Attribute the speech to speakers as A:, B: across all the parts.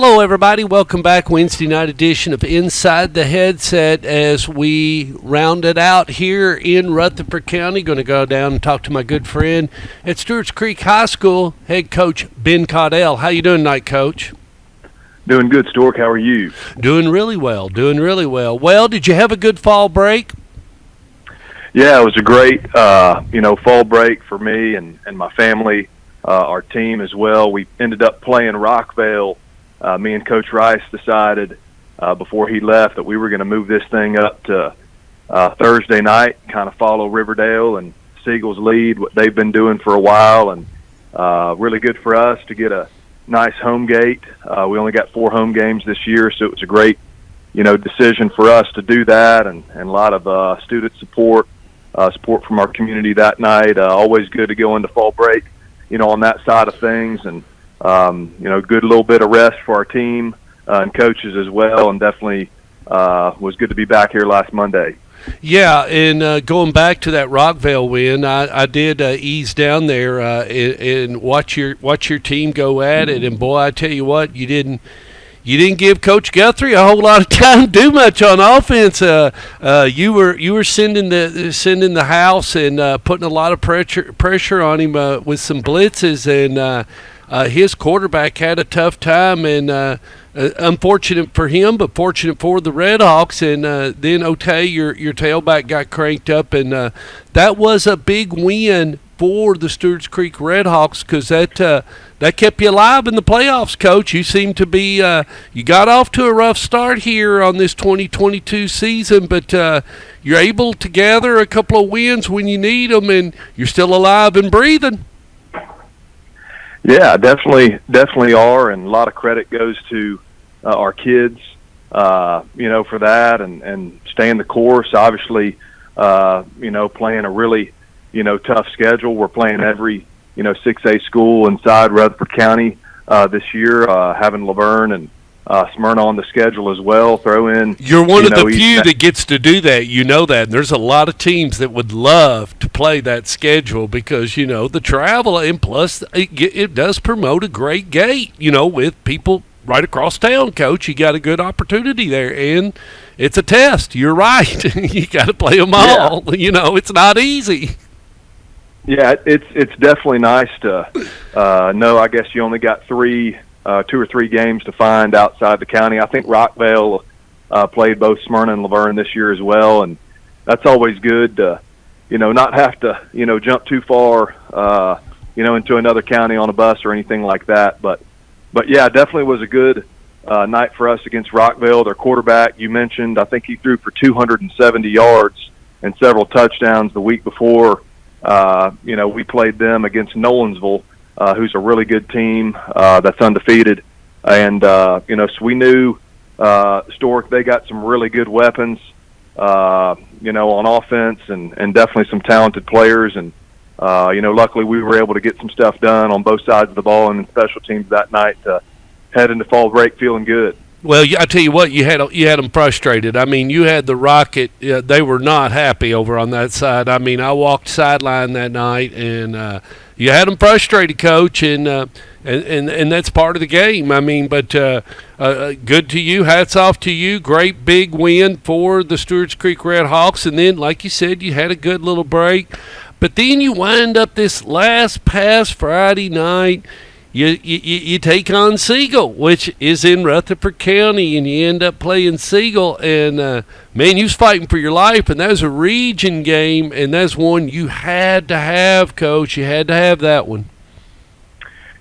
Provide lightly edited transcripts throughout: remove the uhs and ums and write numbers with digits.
A: Hello, everybody. Welcome back. Wednesday night edition of Inside the Headset as we round it out here in Rutherford County. Going to go down and talk to my good friend at Stewart's Creek High School, head coach Ben Caudill. How you doing tonight, Coach?
B: Doing good, Stork. How are you?
A: Doing really well. Well, did you have a good fall break?
B: Yeah, it was a great, fall break for me and my family, our team as well. We ended up playing Rockvale. Me and Coach Rice decided before he left that we were going to move this thing up to Thursday night, kind of follow Riverdale and Siegel's lead, what they've been doing for a while, and really good for us to get a nice home gate. We only got 4 home games this year, so it was a great, decision for us to do that, and a lot of student support from our community that night. Always good to go into fall break, on that side of things, and good little bit of rest for our team and coaches as well, and definitely was good to be back here last Monday.
A: Yeah, and going back to that Rockvale win, I did ease down there and watch your team go at it, and boy, I tell you what, you didn't give Coach Guthrie a whole lot of time to do much on offense. You were sending the house and putting a lot of pressure on him with some blitzes, and his quarterback had a tough time, and unfortunate for him, but fortunate for the Redhawks. And then Otay, your tailback, got cranked up, and that was a big win for the Stewart's Creek Redhawks because that kept you alive in the playoffs, Coach. You seem to be you got off to a rough start here on this 2022 season, but you're able to gather a couple of wins when you need them, and you're still alive and breathing.
B: Yeah, definitely are, and a lot of credit goes to our kids, for that and staying the course. Obviously, playing a really, tough schedule. We're playing every, 6A school inside Rutherford County this year, having Laverne and Smyrna on the schedule as well. Throw in.
A: You're one of the few that gets to do that. You know that. And there's a lot of teams that would love to play that schedule because, the travel, and plus it does promote a great gate, with people right across town, Coach. You got a good opportunity there, and it's a test. You're right. You got to play them all. Yeah. It's not easy.
B: Yeah, it's definitely nice to know. I guess you only got 2 or 3 games to find outside the county. I think Rockvale played both Smyrna and Laverne this year as well, and that's always good to, not have to, jump too far, into another county on a bus or anything like that. But yeah, definitely was a good night for us against Rockvale. Their quarterback, you mentioned, I think he threw for 270 yards and several touchdowns the week before. We played them against Nolensville, who's a really good team that's undefeated. And, so we knew Stork, they got some really good weapons, on offense and definitely some talented players. And, luckily we were able to get some stuff done on both sides of the ball and in special teams that night to head into fall break feeling good.
A: Well, I tell you what, you had them frustrated. I mean, you had the Rocket; they were not happy over on that side. I mean, I walked sideline that night, and you had them frustrated, Coach, and that's part of the game. I mean, but good to you. Hats off to you. Great big win for the Stewart's Creek Redhawks, and then, like you said, you had a good little break. But then you wind up this last past Friday night. You take on Siegel, which is in Rutherford County, and you end up playing Siegel. And, man, you was fighting for your life, and that was a region game, and that's one you had to have, Coach. You had to have that one.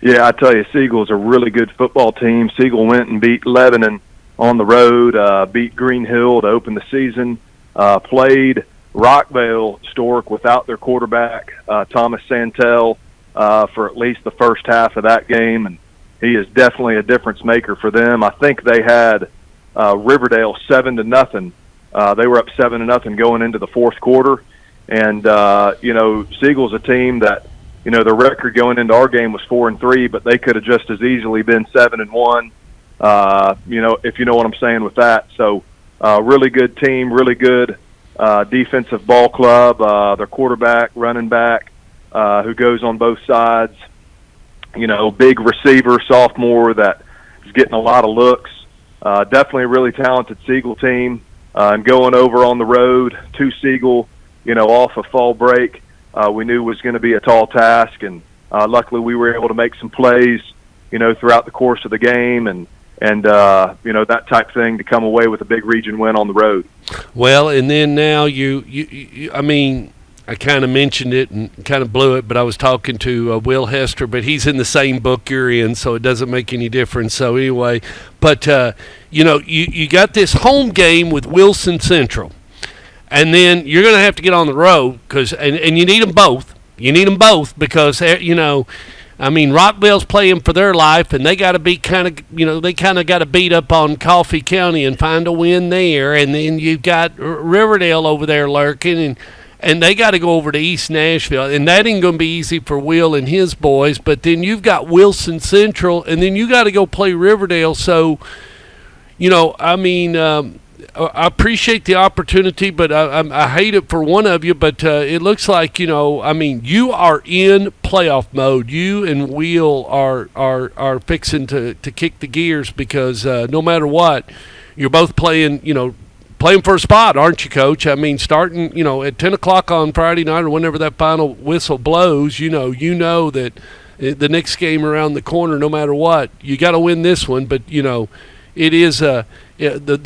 B: Yeah, I tell you, Siegel's a really good football team. Siegel went and beat Lebanon on the road, beat Green Hill to open the season, played Rockvale Stork without their quarterback, Thomas Santel, for at least the first half of that game, and he is definitely a difference maker for them. I think they had Riverdale 7-0. They were up 7-0 going into the fourth quarter, and Siegel's a team that their record going into our game was 4-3, but they could have just as easily been 7-1. If you know what I'm saying with that. So really good team, really good defensive ball club. Their quarterback, running back, who goes on both sides, big receiver, sophomore that, is getting a lot of looks. Definitely a really talented Siegel team. And going over on the road to Siegel, off a fall break, we knew was going to be a tall task. And luckily we were able to make some plays, throughout the course of the game and that type thing to come away with a big region win on the road.
A: Well, and then now I mean, I kind of mentioned it and kind of blew it, but I was talking to Will Hester, but he's in the same book you're in, so it doesn't make any difference. So anyway, but you got this home game with Wilson Central, and then you're going to have to get on the road and you need them both. You need them both because I mean, Rockville's playing for their life, and they got to be got to beat up on Coffee County and find a win there, and then you've got Riverdale over there lurking, and they got to go over to East Nashville, and that ain't going to be easy for Will and his boys. But then you've got Wilson Central, and then you got to go play Riverdale. So, I mean, I appreciate the opportunity, but I hate it for one of you. But it looks like I mean, you are in playoff mode. You and Will are fixing to kick the gears because no matter what, you're both playing for a spot, aren't you, Coach? I mean, starting, at 10 o'clock on Friday night or whenever that final whistle blows, you know that the next game around the corner, no matter what, you got to win this one. But, it is the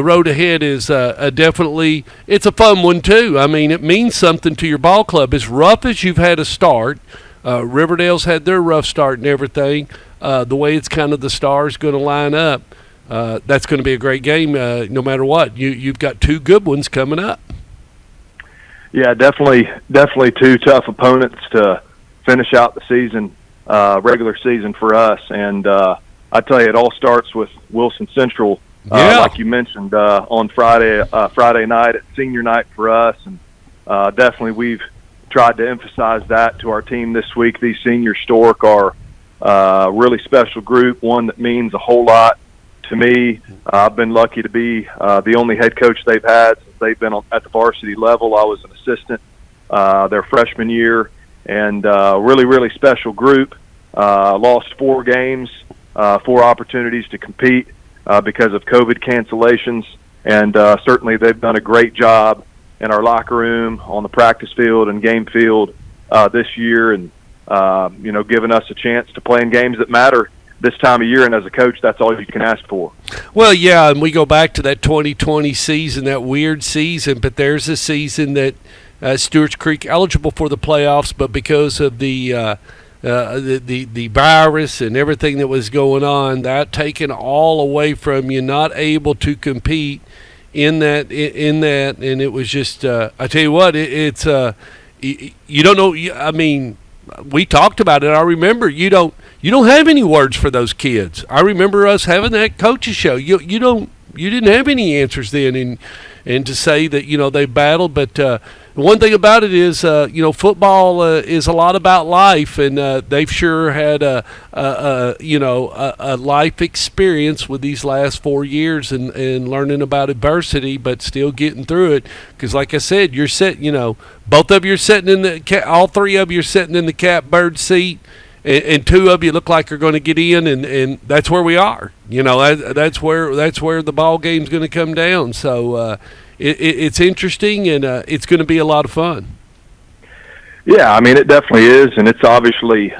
A: road ahead is definitely, it's a fun one, too. I mean, it means something to your ball club. As rough as you've had a start, Riverdale's had their rough start and everything, the way it's kind of the stars going to line up. That's going to be a great game no matter what. You've got two good ones coming up.
B: Yeah, definitely two tough opponents to finish out the season, regular season for us. And I tell you, it all starts with Wilson Central, like you mentioned, on Friday night at senior night for us. And definitely we've tried to emphasize that to our team this week. These senior Stork are a really special group, one that means a whole lot to me. I've been lucky to be the only head coach they've had since they've been at the varsity level. I was an assistant their freshman year, and really, really special group. Lost 4 games, 4 opportunities to compete because of COVID cancellations, and certainly they've done a great job in our locker room, on the practice field and game field this year, and giving us a chance to play in games that matter this time of year, and as a coach, that's all you can ask for.
A: Well, yeah, and we go back to that 2020 season, that weird season, but there's a season that Stewart's Creek eligible for the playoffs, but because of the virus and everything that was going on, that taken all away from you, not able to compete in that, and it was just I tell you what, it's you don't know. I mean, we talked about it. I remember you don't have any words for those kids. I remember us having that coaches show. You didn't have any answers then, and to say that they battled. But the one thing about it is football is a lot about life, and they've sure had a life experience with these last 4 years and learning about adversity, but still getting through it. Because like I said, you're both of you are sitting in all 3 of you are sitting in the catbird seat. And 2 of you look like you're going to get in, and that's where we are. That's where the ball game's going to come down. So it's interesting, and it's going to be a lot of fun.
B: Yeah, I mean, it definitely is, and it's obviously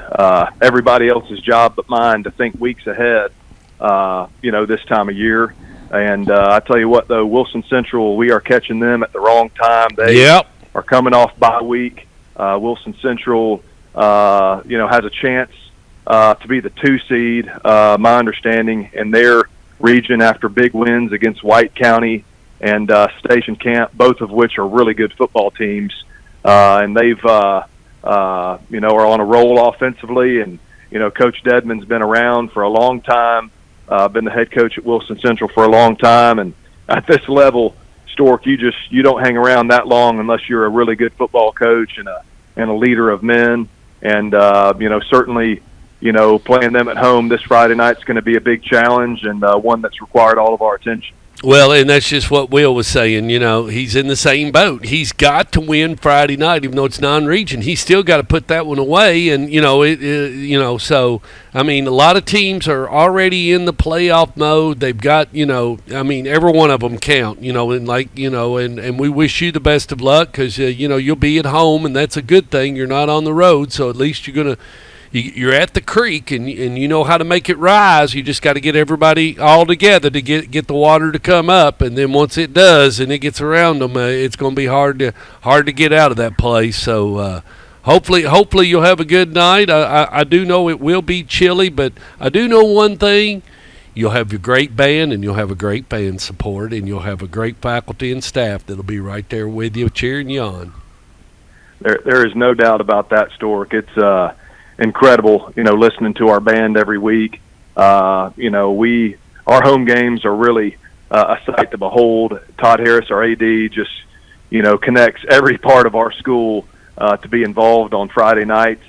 B: everybody else's job but mine to think weeks ahead, this time of year. And I tell you what, though, Wilson Central, we are catching them at the wrong time. They are coming off bye week. Wilson Central has a chance to be the 2 seed, my understanding, in their region after big wins against White County and Station Camp, both of which are really good football teams. And they've, are on a roll offensively. And, Coach Dedman's been around for a long time, been the head coach at Wilson Central for a long time. And at this level, Stork, you don't hang around that long unless you're a really good football coach and a leader of men. And, certainly, playing them at home this Friday night is going to be a big challenge and one that's required all of our attention.
A: Well, and that's just what Will was saying. He's in the same boat. He's got to win Friday night, even though it's non-region. He's still got to put that one away, and So I mean, a lot of teams are already in the playoff mode. They've got, every one of them count. And we wish you the best of luck because you'll be at home, and that's a good thing. You're not on the road, so at least you're at the creek and you know how to make it rise. You just got to get everybody all together to get the water to come up, and then once it does and it gets around them, it's going to be hard to get out of that place. So hopefully you'll have a good night. I do know it will be chilly, but I do know one thing. You'll have your great band, and you'll have a great band support, and you'll have a great faculty and staff that'll be right there with you cheering you on.
B: There is no doubt about that, Stork. It's incredible, listening to our band every week. Our home games are really a sight to behold. Todd Harris, our AD, just, connects every part of our school to be involved on Friday nights.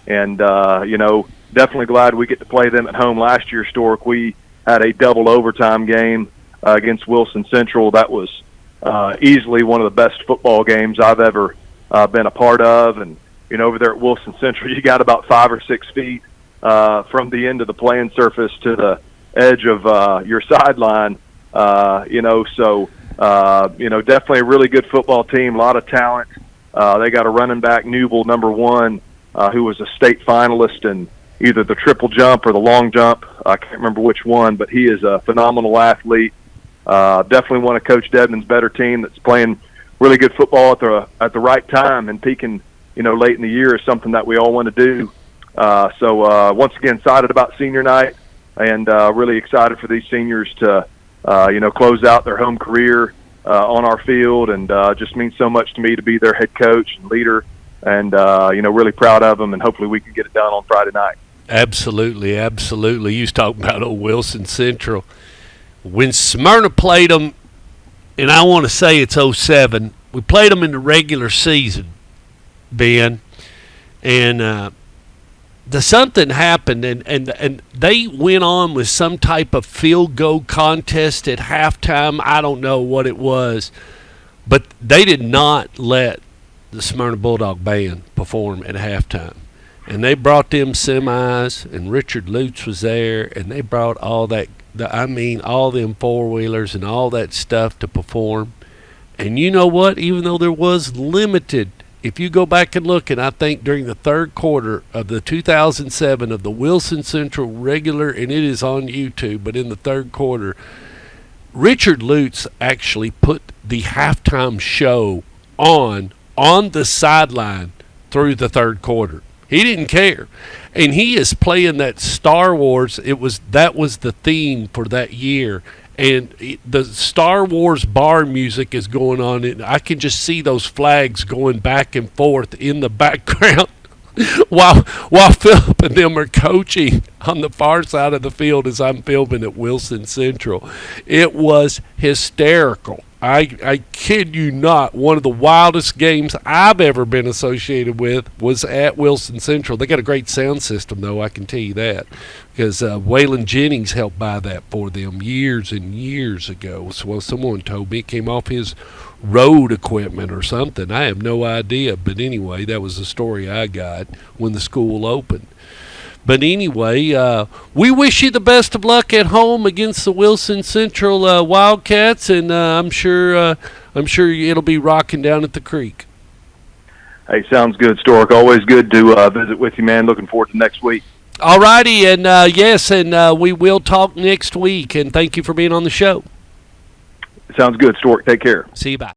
B: And, definitely glad we get to play them at home. Last year, Stork, we had a double overtime game against Wilson Central. That was easily one of the best football games I've ever been a part of. And, over there at Wilson Central, you got about 5 or 6 feet from the end of the playing surface to the edge of your sideline. So definitely a really good football team, a lot of talent. They got a running back, Newble, number 1, who was a state finalist in either the triple jump or the long jump. I can't remember which one, but he is a phenomenal athlete. Definitely one of Coach Dedman's better team that's playing really good football at the right time and peaking, late in the year is something that we all want to do. So once again, excited about senior night and really excited for these seniors to, close out their home career on our field, and just means so much to me to be their head coach and leader, and, really proud of them, and hopefully we can get it done on Friday night.
A: Absolutely, absolutely. You was talking about old Wilson Central. When Smyrna played them, and I want to say it's 07, we played them in the regular season, Ben, and something happened, and they went on with some type of field goal contest at halftime. I don't know what it was, but they did not let the Smyrna Bulldog Band perform at halftime. And they brought them semis, and Richard Lutz was there, and they brought all that, all them four-wheelers and all that stuff to perform. And you know what? Even though there was limited, if you go back and look, and I think during the third quarter of the 2007 of the Wilson Central regular, and it is on YouTube, but in the third quarter, Richard Lutz actually put the halftime show on the sideline through the third quarter. He didn't care. And he is playing that Star Wars. That was the theme for that year. And the Star Wars bar music is going on, and I can just see those flags going back and forth in the background while Philip and them are coaching on the far side of the field as I'm filming at Wilson Central. It was hysterical. I kid you not, one of the wildest games I've ever been associated with was at Wilson Central. They got a great sound system, though, I can tell you that, because Waylon Jennings helped buy that for them years and years ago. So someone told me it came off his road equipment or something. I have no idea, but anyway, that was the story I got when the school opened. But anyway, we wish you the best of luck at home against the Wilson Central Wildcats, and I'm sure it'll be rocking down at the creek.
B: Hey, sounds good, Stork. Always good to visit with you, man. Looking forward to next week.
A: All righty, and yes, and we will talk next week, and thank you for being on the show.
B: Sounds good, Stork. Take care.
A: See you, bye.